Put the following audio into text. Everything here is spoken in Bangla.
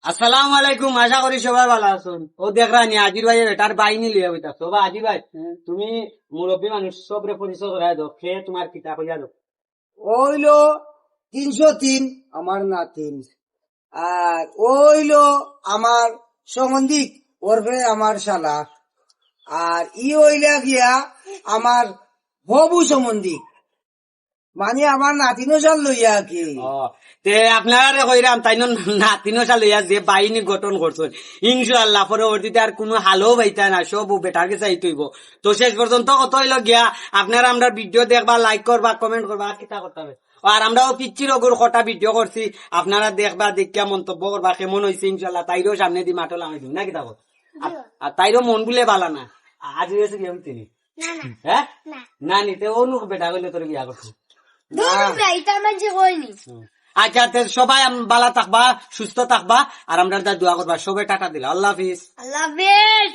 আসসালামু আলাইকুম, আশা করি সবাই ভালো আছেন। ও দেখ রানি আজির ভাই বেটার বাইনি লিয়ে বইতাছ। বা আজির ভাই তুমি মুরব্বী মানুষ, সবরে পরিচয় করাই দাও। খেয়ে তোমার কিতা কইয়া দাও। ওইলো 303 আমার নাতিন, আর ওইলো আমার সম্বন্ধিক ওরফে আমার শালা, আর ই হইলা গিয়া আমার হবু সম্বন্ধিক, মানে আমার নাতিনও শাল লইয়া কি। ও তে আপনারা কইরাম তাই না 3 সাল হইয়া যে বাহিনী গঠন করছেন, ইনশাআল্লাহ পরবর্তীতে আর কোনো হালও পাইতা না, সব বেটার কাছে আইতে হইব। তো শেষ পর্যন্ত কত হইল গিয়া আপনারা আমরা ভিডিও দেখবা, লাইক করবা, কমেন্ট করবা, আর কিতা করতে হবে। আর আমরাও পিচ্ছির ওগুর কটা ভিডিও করছি, আপনারা দেখবা, দেখিয়া মন্তব্য করবা কেমন হয়েছে। ইনশাআল্লাহ তাইরও সামনে দি মাঠল আমি দিন না কিতা কর। আর তাইরও মন বলে বালা না আজ হয়েছে কেমন তিনি হ্যাঁ না নিতে অনুক বেটা হইলে তোর বিয়া করছি। আচ্ছা সবাই বালা থাকবা, সুস্থ থাকবা, আর আমরা দোয়া করবা। সবাই টাটা দিলা। আল্লাহ হাফিজ। আল্লাহ হাফেজ।